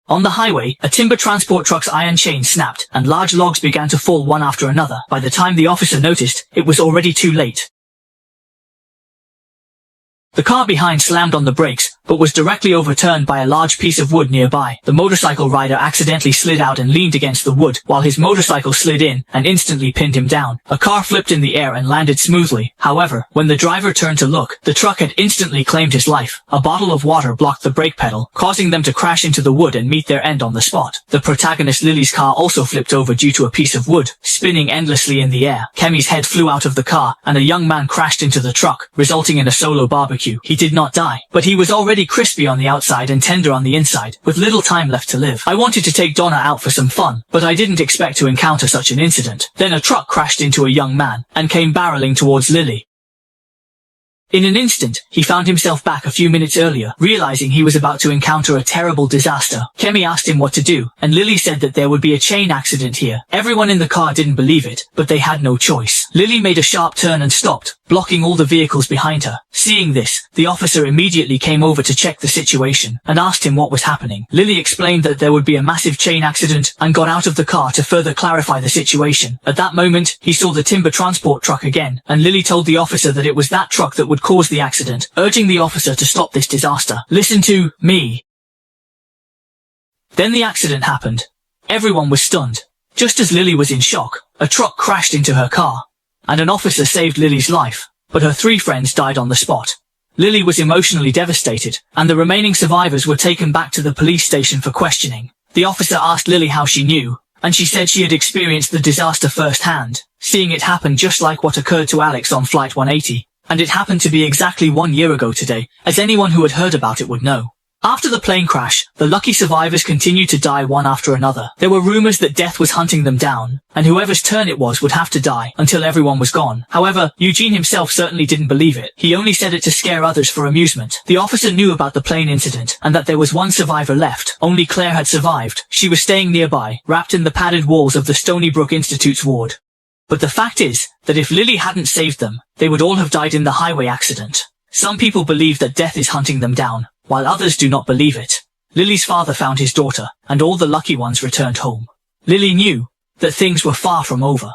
On the highway, a timber transport truck's iron chain snapped, and large logs began to fall one after another. By the time the officer noticed, it was already too late. The car behind slammed on the brakes, but was directly overturned by a large piece of wood nearby. The motorcycle rider accidentally slid out and leaned against the wood, while his motorcycle slid in and instantly pinned him down. A car flipped in the air and landed smoothly. However, when the driver turned to look, the truck had instantly claimed his life. A bottle of water blocked the brake pedal, causing them to crash into the wood and meet their end on the spot. The protagonist Lily's car also flipped over due to a piece of wood, spinning endlessly in the air. Kemi's head flew out of the car, and a young man crashed into the truck, resulting in a solo barbecue. He did not die, but he was already crispy on the outside and tender on the inside, with little time left to live. I wanted to take Donna out for some fun, but I didn't expect to encounter such an incident. Then a truck crashed into a young man, and came barreling towards Lily. In an instant, he found himself back a few minutes earlier, realizing he was about to encounter a terrible disaster. Kemi asked him what to do, and Lily said that there would be a chain accident here. Everyone in the car didn't believe it, but they had no choice. Lily made a sharp turn and stopped, blocking all the vehicles behind her. Seeing this, the officer immediately came over to check the situation, and asked him what was happening. Lily explained that there would be a massive chain accident, and got out of the car to further clarify the situation. At that moment, he saw the timber transport truck again, and Lily told the officer that it was that truck that would cause the accident, urging the officer to stop this disaster. "Listen to me." Then the accident happened. Everyone was stunned. Just as Lily was in shock, a truck crashed into her car, and an officer saved Lily's life, but her 3 friends died on the spot. Lily was emotionally devastated, and the remaining survivors were taken back to the police station for questioning. The officer asked Lily how she knew, and she said she had experienced the disaster firsthand, seeing it happen just like what occurred to Alex on Flight 180. And it happened to be exactly 1 year ago today, as anyone who had heard about it would know. After the plane crash, the lucky survivors continued to die one after another. There were rumors that death was hunting them down, and whoever's turn it was would have to die until everyone was gone. However, Eugene himself certainly didn't believe it. He only said it to scare others for amusement. The officer knew about the plane incident, and that there was one survivor left. Only Claire had survived. She was staying nearby, wrapped in the padded walls of the Stony Brook Institute's ward. But the fact is, that if Lily hadn't saved them, they would all have died in the highway accident. Some people believe that death is hunting them down, while others do not believe it. Lily's father found his daughter, and all the lucky ones returned home. Lily knew that things were far from over.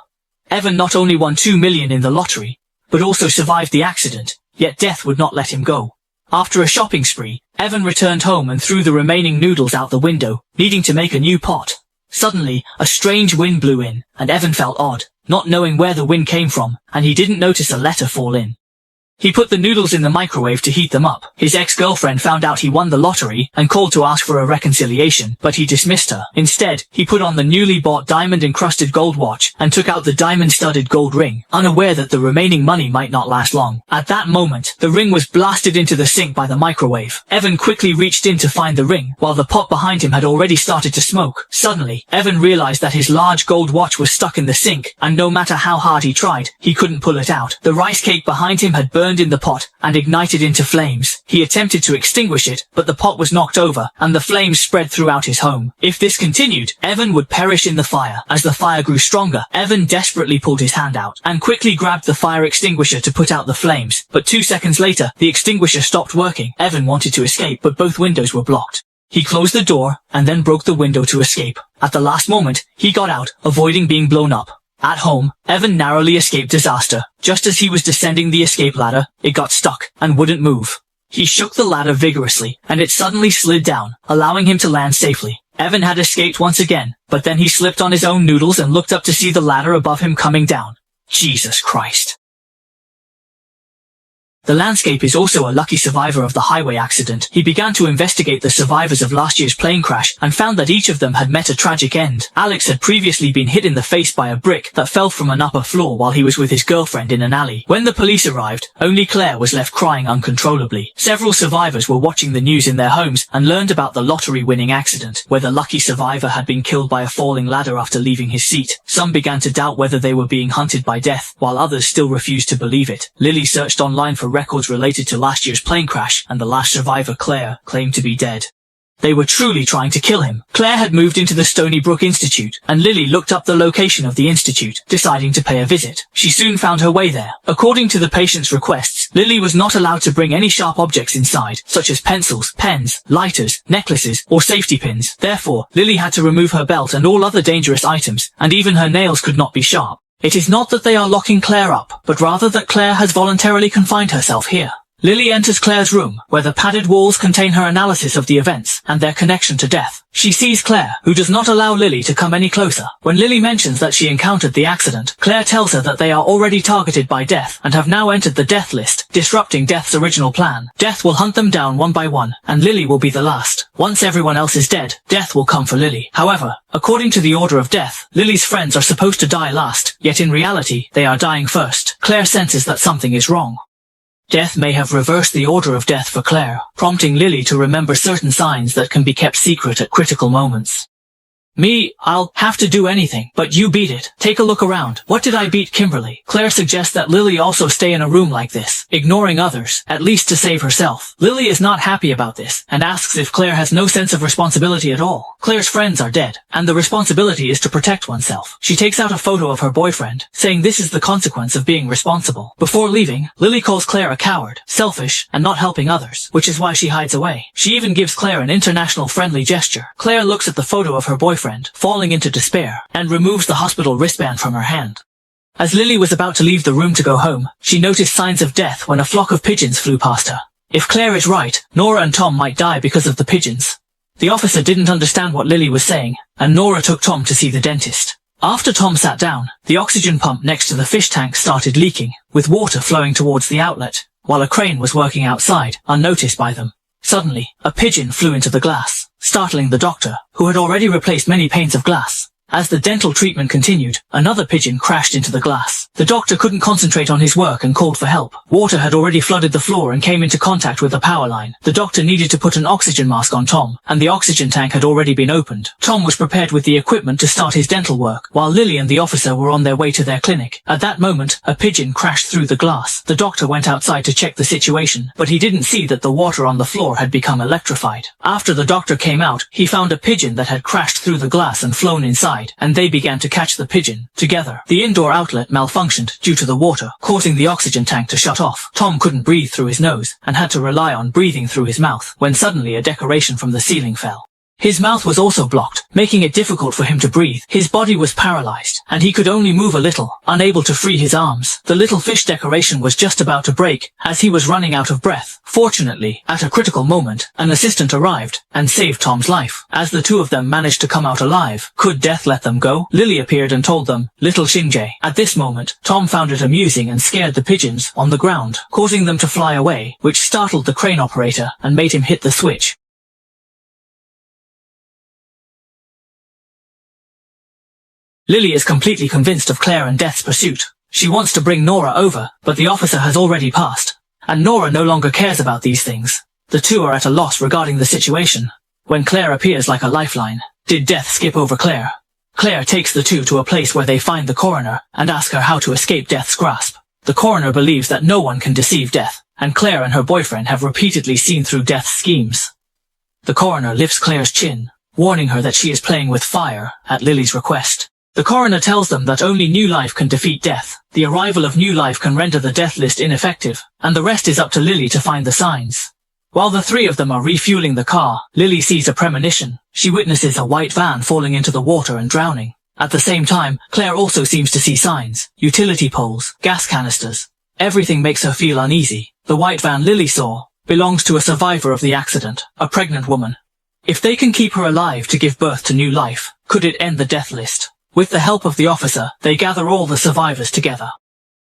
Evan not only won $2 million in the lottery, but also survived the accident, yet death would not let him go. After a shopping spree, Evan returned home and threw the remaining noodles out the window, needing to make a new pot. Suddenly, a strange wind blew in, and Evan felt odd, not knowing where the wind came from, and he didn't notice a letter fall in. He put the noodles in the microwave to heat them up. His ex-girlfriend found out he won the lottery and called to ask for a reconciliation, but he dismissed her. Instead, he put on the newly bought diamond-encrusted gold watch and took out the diamond-studded gold ring, unaware that the remaining money might not last long. At that moment, the ring was blasted into the sink by the microwave. Evan quickly reached in to find the ring, while the pot behind him had already started to smoke. Suddenly, Evan realized that his large gold watch was stuck in the sink, and no matter how hard he tried, he couldn't pull it out. The rice cake behind him had burned in the pot and ignited into flames. He attempted to extinguish it, but the pot was knocked over, and the flames spread throughout his home. If this continued, Evan would perish in the fire. As the fire grew stronger, Evan desperately pulled his hand out and quickly grabbed the fire extinguisher to put out the flames, but 2 seconds later, the extinguisher stopped working. Evan wanted to escape, but both windows were blocked. He closed the door, and then broke the window to escape. At the last moment, he got out, avoiding being blown up. At home, Evan narrowly escaped disaster. Just as he was descending the escape ladder, it got stuck and wouldn't move. He shook the ladder vigorously, and it suddenly slid down, allowing him to land safely. Evan had escaped once again, but then he slipped on his own noodles and looked up to see the ladder above him coming down. Jesus Christ. The landscape is also a lucky survivor of the highway accident. He began to investigate the survivors of last year's plane crash and found that each of them had met a tragic end. Alex had previously been hit in the face by a brick that fell from an upper floor while he was with his girlfriend in an alley. When the police arrived, only Claire was left crying uncontrollably. Several survivors were watching the news in their homes and learned about the lottery-winning accident, where the lucky survivor had been killed by a falling ladder after leaving his seat. Some began to doubt whether they were being hunted by death, while others still refused to believe it. Lily searched online for records related to last year's plane crash, and the last survivor, Claire, claimed to be dead. They were truly trying to kill him. Claire had moved into the Stony Brook Institute, and Lily looked up the location of the institute, deciding to pay a visit. She soon found her way there. According to the patient's requests, Lily was not allowed to bring any sharp objects inside, such as pencils, pens, lighters, necklaces, or safety pins. Therefore, Lily had to remove her belt and all other dangerous items, and even her nails could not be sharp. It is not that they are locking Claire up, but rather that Claire has voluntarily confined herself here. Lily enters Claire's room, where the padded walls contain her analysis of the events and their connection to death. She sees Claire, who does not allow Lily to come any closer. When Lily mentions that she encountered the accident, Claire tells her that they are already targeted by Death and have now entered the death list, disrupting Death's original plan. Death will hunt them down one by one, and Lily will be the last. Once everyone else is dead, Death will come for Lily. However, according to the order of Death, Lily's friends are supposed to die last, yet in reality, they are dying first. Claire senses that something is wrong. Death may have reversed the order of death for Claire, prompting Lily to remember certain signs that can be kept secret at critical moments. Me, I'll have to do anything, but you beat it. Take a look around. What did I beat, Kimberly? Claire suggests that Lily also stay in a room like this, ignoring others, at least to save herself. Lily is not happy about this, and asks if Claire has no sense of responsibility at all. Claire's friends are dead, and the responsibility is to protect oneself. She takes out a photo of her boyfriend, saying this is the consequence of being responsible. Before leaving, Lily calls Claire a coward, selfish, and not helping others, which is why she hides away. She even gives Claire an international friendly gesture. Claire looks at the photo of her boyfriend, falling into despair, and removes the hospital wristband from her hand. As Lily was about to leave the room to go home, she noticed signs of death when a flock of pigeons flew past her. If Claire is right, Nora and Tom might die because of the pigeons. The officer didn't understand what Lily was saying, and Nora took Tom to see the dentist. After Tom sat down, the oxygen pump next to the fish tank started leaking, with water flowing towards the outlet, while a crane was working outside, unnoticed by them. Suddenly, a pigeon flew into the glass, startling the doctor, who had already replaced many panes of glass. As the dental treatment continued, another pigeon crashed into the glass. The doctor couldn't concentrate on his work and called for help. Water had already flooded the floor and came into contact with the power line. The doctor needed to put an oxygen mask on Tom, and the oxygen tank had already been opened. Tom was prepared with the equipment to start his dental work, while Lily and the officer were on their way to their clinic. At that moment, a pigeon crashed through the glass. The doctor went outside to check the situation, but he didn't see that the water on the floor had become electrified. After the doctor came out, he found a pigeon that had crashed through the glass and flown inside, and they began to catch the pigeon. Together, the indoor outlet malfunctioned due to the water, causing the oxygen tank to shut off. Tom couldn't breathe through his nose, and had to rely on breathing through his mouth, when suddenly a decoration from the ceiling fell. His mouth was also blocked, making it difficult for him to breathe. His body was paralyzed, and he could only move a little, unable to free his arms. The little fish decoration was just about to break, as he was running out of breath. Fortunately, at a critical moment, an assistant arrived, and saved Tom's life. As the two of them managed to come out alive, could death let them go? Lily appeared and told them, "Little Shinjae." At this moment, Tom found it amusing and scared the pigeons on the ground, causing them to fly away, which startled the crane operator and made him hit the switch. Lily is completely convinced of Claire and Death's pursuit. She wants to bring Nora over, but the officer has already passed, and Nora no longer cares about these things. The two are at a loss regarding the situation. When Claire appears like a lifeline, did Death skip over Claire? Claire takes the two to a place where they find the coroner and ask her how to escape Death's grasp. The coroner believes that no one can deceive Death, and Claire and her boyfriend have repeatedly seen through Death's schemes. The coroner lifts Claire's chin, warning her that she is playing with fire at Lily's request. The coroner tells them that only new life can defeat death. The arrival of new life can render the death list ineffective, and the rest is up to Lily to find the signs. While the three of them are refueling the car, Lily sees a premonition. She witnesses a white van falling into the water and drowning. At the same time, Claire also seems to see signs, utility poles, gas canisters. Everything makes her feel uneasy. The white van Lily saw belongs to a survivor of the accident, a pregnant woman. If they can keep her alive to give birth to new life, could it end the death list? With the help of the officer, they gather all the survivors together.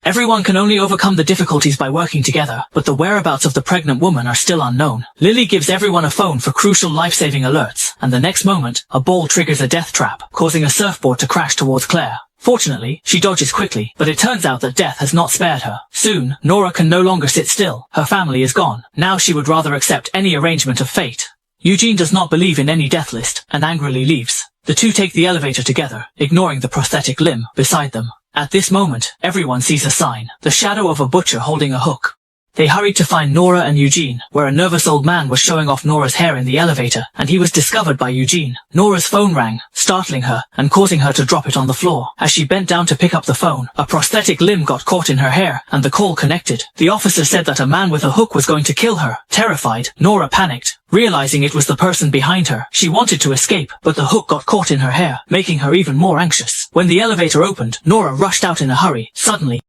Everyone can only overcome the difficulties by working together, but the whereabouts of the pregnant woman are still unknown. Lily gives everyone a phone for crucial life-saving alerts, and the next moment, a ball triggers a death trap, causing a surfboard to crash towards Claire. Fortunately, she dodges quickly, but it turns out that death has not spared her. Soon, Nora can no longer sit still. Her family is gone. Now she would rather accept any arrangement of fate. Eugene does not believe in any death list, and angrily leaves. The two take the elevator together, ignoring the prosthetic limb beside them. At this moment, everyone sees a sign, the shadow of a butcher holding a hook. They hurried to find Nora and Eugene, where a nervous old man was showing off Nora's hair in the elevator, and he was discovered by Eugene. Nora's phone rang, startling her, and causing her to drop it on the floor. As she bent down to pick up the phone, a prosthetic limb got caught in her hair, and the call connected. The officer said that a man with a hook was going to kill her. Terrified, Nora panicked. Realizing it was the person behind her, she wanted to escape, but the hook got caught in her hair, making her even more anxious. When the elevator opened, Nora rushed out in a hurry. Suddenly,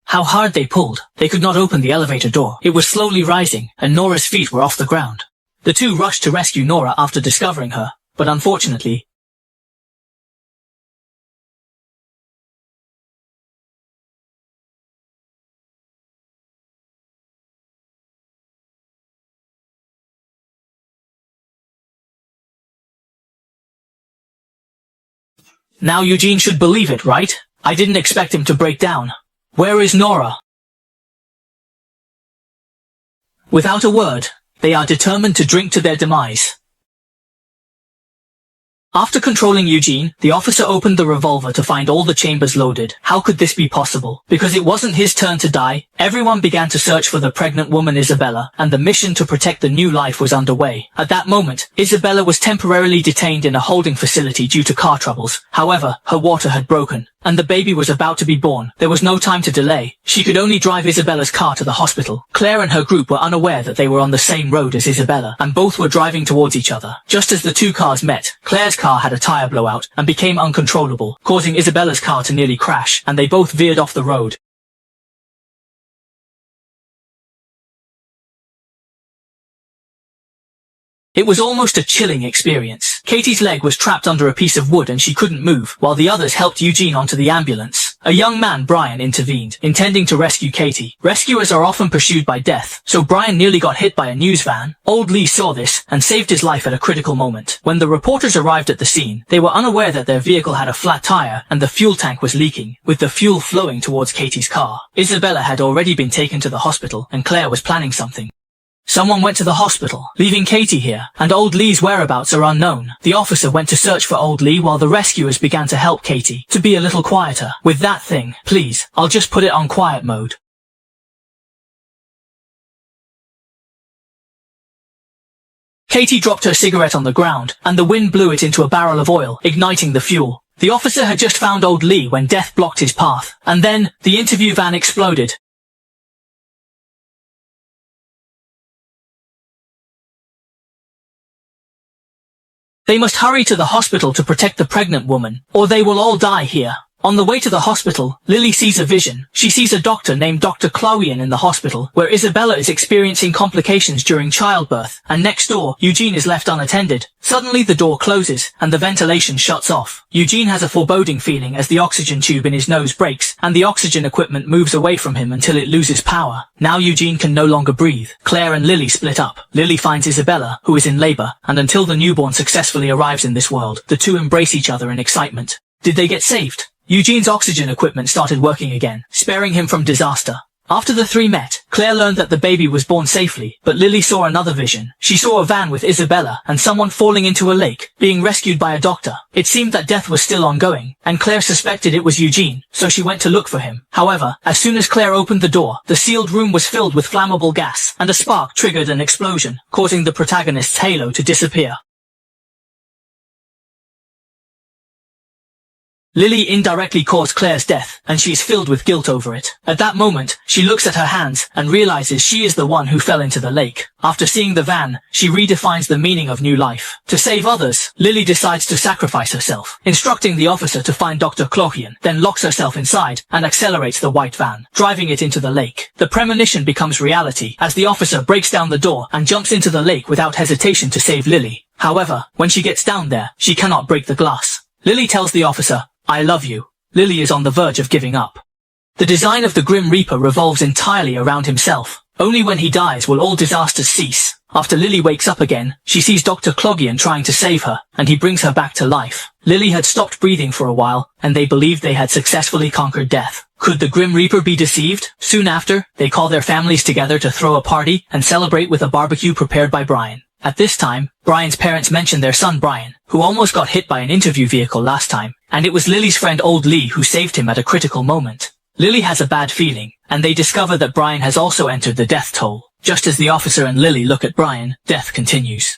how hard they pulled, they could not open the elevator door. It was slowly rising, and Nora's feet were off the ground. The two rushed to rescue Nora after discovering her, but unfortunately, now Eugene should believe it, right? I didn't expect him to break down. Where is Nora? Without a word, they are determined to drink to their demise. After controlling Eugene, the officer opened the revolver to find all the chambers loaded. How could this be possible? Because it wasn't his turn to die, everyone began to search for the pregnant woman Isabella, and the mission to protect the new life was underway. At that moment, Isabella was temporarily detained in a holding facility due to car troubles. However, her water had broken, and the baby was about to be born. There was no time to delay. She could only drive Isabella's car to the hospital. Claire and her group were unaware that they were on the same road as Isabella, and both were driving towards each other. Just as the two cars met, Claire's car had a tire blowout and became uncontrollable, causing Isabella's car to nearly crash, and they both veered off the road. It was almost a chilling experience. Katie's leg was trapped under a piece of wood and she couldn't move, while the others helped Eugene onto the ambulance. A young man, Brian, intervened, intending to rescue Katie. Rescuers are often pursued by death, so Brian nearly got hit by a news van. Old Lee saw this and saved his life at a critical moment. When the reporters arrived at the scene, they were unaware that their vehicle had a flat tire and the fuel tank was leaking, with the fuel flowing towards Katie's car. Isabella had already been taken to the hospital and Claire was planning something. Someone went to the hospital, leaving Katie here, and Old Lee's whereabouts are unknown. The officer went to search for Old Lee while the rescuers began to help Katie to be a little quieter. With that thing, please, I'll just put it on quiet mode. Katie dropped her cigarette on the ground, and the wind blew it into a barrel of oil, igniting the fuel. The officer had just found Old Lee when death blocked his path, and then, the interview van exploded. They must hurry to the hospital to protect the pregnant woman, or they will all die here. On the way to the hospital, Lily sees a vision. She sees a doctor named Dr. Chloe in the hospital, where Isabella is experiencing complications during childbirth, and next door, Eugene is left unattended. Suddenly the door closes, and the ventilation shuts off. Eugene has a foreboding feeling as the oxygen tube in his nose breaks, and the oxygen equipment moves away from him until it loses power. Now Eugene can no longer breathe. Claire and Lily split up. Lily finds Isabella, who is in labor, and until the newborn successfully arrives in this world, the two embrace each other in excitement. Did they get saved? Eugene's oxygen equipment started working again, sparing him from disaster. After the three met, Claire learned that the baby was born safely, but Lily saw another vision. She saw a van with Isabella and someone falling into a lake, being rescued by a doctor. It seemed that death was still ongoing, and Claire suspected it was Eugene, so she went to look for him. However, as soon as Claire opened the door, the sealed room was filled with flammable gas, and a spark triggered an explosion, causing the protagonist's halo to disappear. Lily indirectly caused Claire's death, and she is filled with guilt over it. At that moment, she looks at her hands and realizes she is the one who fell into the lake. After seeing the van, she redefines the meaning of new life. To save others, Lily decides to sacrifice herself, instructing the officer to find Dr. Clochian, then locks herself inside and accelerates the white van, driving it into the lake. The premonition becomes reality as the officer breaks down the door and jumps into the lake without hesitation to save Lily. However, when she gets down there, she cannot break the glass. Lily tells the officer, "I love you." Lily is on the verge of giving up. The design of the Grim Reaper revolves entirely around himself. Only when he dies will all disasters cease. After Lily wakes up again, she sees Dr. Clogian trying to save her, and he brings her back to life. Lily had stopped breathing for a while, and they believed they had successfully conquered death. Could the Grim Reaper be deceived? Soon after, they call their families together to throw a party and celebrate with a barbecue prepared by Brian. At this time, Brian's parents mention their son Brian, who almost got hit by an interview vehicle last time, and it was Lily's friend Old Lee who saved him at a critical moment. Lily has a bad feeling, and they discover that Brian has also entered the death toll. Just as the officer and Lily look at Brian, death continues.